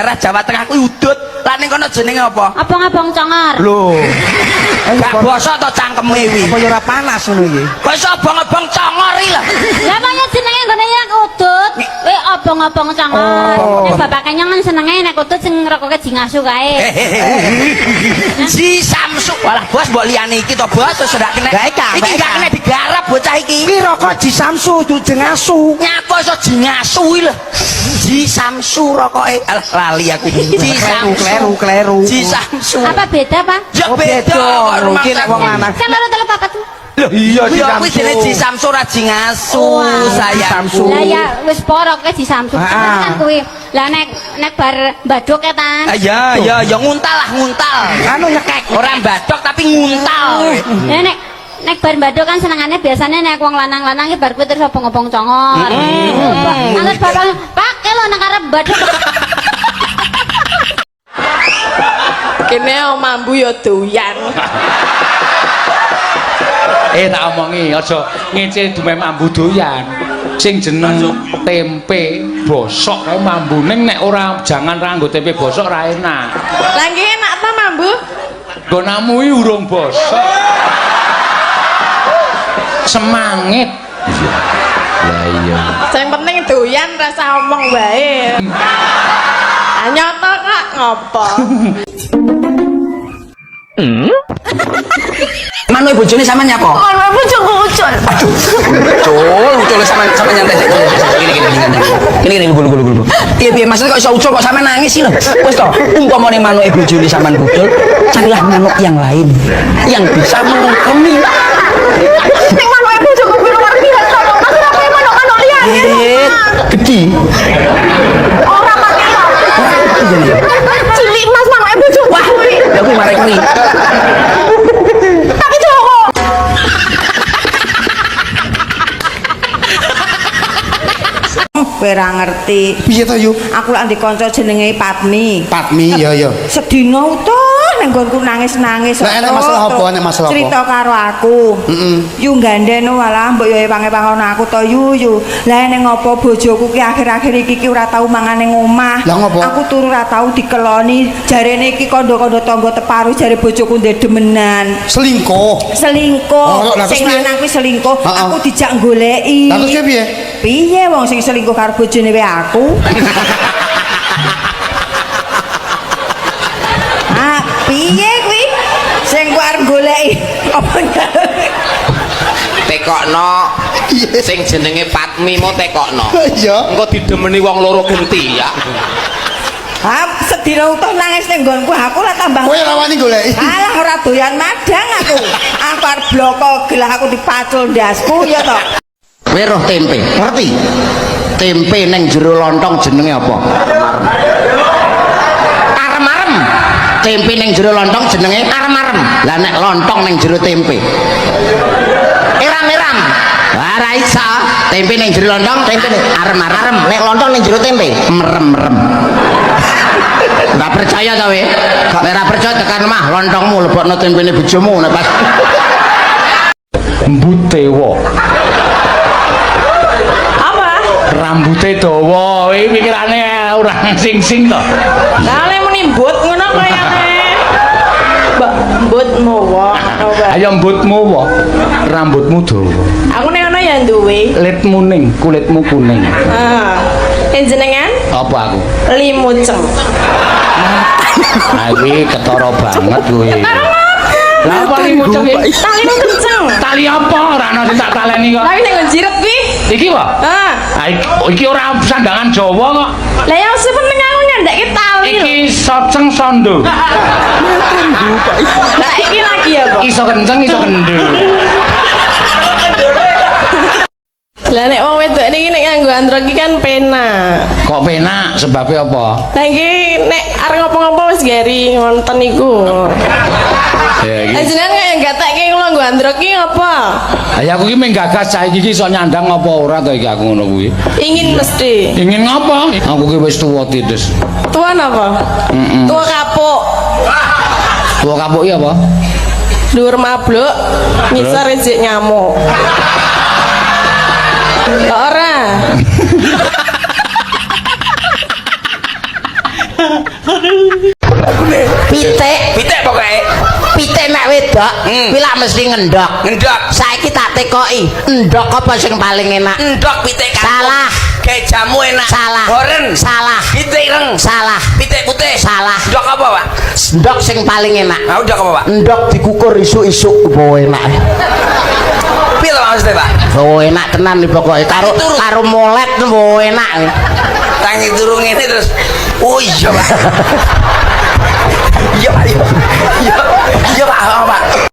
daerah Jawa Tengah kuwi udut. Lah ning kono jenenge apa? Abang-abang congor. Lho. Gak basa to cangkeme wi. Apa ya ora panas ngono iki? Basa abang-abang congor iki lho. Lah makanya jenenge nggone yang udut. Abang-abang congor. Nek bapak kenyang kan senenge nek udut sing rokoke jingasu kae. Si Samsu. Walah bos mbok liyane iki to bos terus ndak kena. Iki gak kena digarap bocah iki. Iki rokok Ji Samsu dujeng asu. Nyapa iso jingasu iki lho. Ji Samsu rokoke. Alah lali aku. Ji Samsu. Kleru. Ji Samsu. Apa beda, Pak? Ya beda. Mungkin nek wong lanang. Kan loro telu papat. Loh iya Ji kuwi Samsu. jenenge Ji Samsu ra jingasu sayangku. Lah ya wis poroke Ji Samsu. Kan kuwi. Lah nek bar badok ketan. Ya nguntal lah nguntal. Anu nyekek. Ora badok tapi nguntal. Ya nek bar badok kan senengane biasanya nek wong lanang-lanang iki bar kuwi terus obong-obong congor. Angger bapak pakai lo nang arep badok. Kene mambu ya doyan. Tak omongi aja ngece dume mambu doyan. Sing jeneng tempe bosok kae mambuning nek ora jangan ra nggo tempe bosok ra enak. Lah nggih enak ta mambu? Gonamu iki urung bosok. Semangit. Lah iya. Sing penting doyan rasa omong wae. Nyoto kok ngopo? Manu bojone sampean nyapa? Manu bojoku ucul. Ucul sampean nyantai. Gini gulu. Piye maksudnya kok iso ucul kok sampean nangis sih lho. Wis to, umpamane manuke bojone sampean ucul, carilah manuk yang lain yang bisa merangkumi. Ning manuke bojoku kuwi luar biasa kok. Masih kaya manuk-manuk liyane. Gede. Ora mati ta. Cilik Mas manuke bojoku. Wah, ya kuwi marek kuwi. Tapi Joko. Ora ngerti. Piye to yu? Aku lak ndek kanca jenenge Patmi. Patmi ya ya. Sedina utuh nang nggonku nangis-nangis. Lah enek masalah apa? Enek masalah apa? Cerita karo aku. Yu gandhen walah mbok yo epang-epang aku to yu. Lah ning ngopo bojoku ki akhir-akhir iki ora tau mangan ning omah. Lah ngopo? Aku turu ora tau dikeloni. Jarene iki kandha-kandha tangga teparu jare bojoku ndek demenan. Selingkuh. Selingkuh. Oh, lah, terus Sing piye? lanang kuwi selingkuh. Heeh. Aku dijak goleki. Lah terus piye? Piye wong sing selingkuh karo bojone wae aku? Piye kuwi? Sing ku arep goleki apa Tekokno sing jenenge Patmi mau tekokno. Iya. Engko didemeni wong loro genti ya. Sedina utuh nangis ning nggonku aku lah tambah. Kowe ora wani goleki. Alah ora doyan madang aku. Aku arep bloko gelah aku dipacul ndasku ya to. Kowe roh tempe, ngerti? Tempe ning jero lontong jenenge apa? Arem-arem. Tempe ning jero lontong jenenge arem-arem. Lah nek lontong ning jero tempe. Eram-eram. Ora iso. Tempe ning jero lontong, tempe arem-arem. Nek lontong ning jero tempe, merem-merem. Nggak percaya ta we? Ora percaya tekan omah lontongmu lebokno tempene bojomu nek pas Mbutewa. Apa? Rambute dawa, iki pikirane ora sing-sing to. Lah nek muni mbut ngono kayane. Mbut mowo. Ayo mbutmu wa. Rambutmu dawa. Aku nek ana ya duwe. Litmu ning, kulitmu kuning. Jenengan? Apa aku? Limuceng. Nah, iki ketara banget kowe. Lah apa limuceng iki? Talimu kenceng. Tali apa ora ana sing tak taleni kok. Tapi nek njiret kuwi. Iki wae. Iki ora sandangan Jawa kok. Lah yang sepenting aku nyandakke tali lho. Iki soceng sondo. Lah iki lagi ya, Pak. Iso kenceng iso kendel. Lah nek wong wedok niki nek nganggo androk iki kan penak. Kok penak sebabnya apa? Lah iki nek arep ngopo-ngopo wis gari wonten niku. Ya iki. Jenengan kaya gatekke kula nggo androk iki apa? Ya aku iki mung gagas cah iki iso nyandang apa ora to iki aku ngono kuwi. Ingin mesti. Ingin ngapa? Aku ki wis tuwa titis. Tua napa? Tua kapuk. Tuwa kapuk iki apa? Dhuwur mabluk, ngisor rezek nyamuk. Ora. Pitik pokoke. Pitik nek wedok kuwi lak mesti ngendok. Ngendok. Saiki tak tekoki, endok apa sing paling enak? Endok pitik kampung. Salah. Kayak jamu enak. Salah. Goren. Salah. Pitik ireng. Salah. Pitik putih. Salah. Endok apa, Pak? Endok sing paling enak. Nah, endok apa, Pak? Endok dikukur isuk-isuk bawa enak. Piye to maksudnya, Pak? Bawa enak tenan nih pokoknya karo molet bawa enak. Tangi turun ini terus. Oh iya, Pak. Iya, Pak. Iya, Pak. Iya, Pak.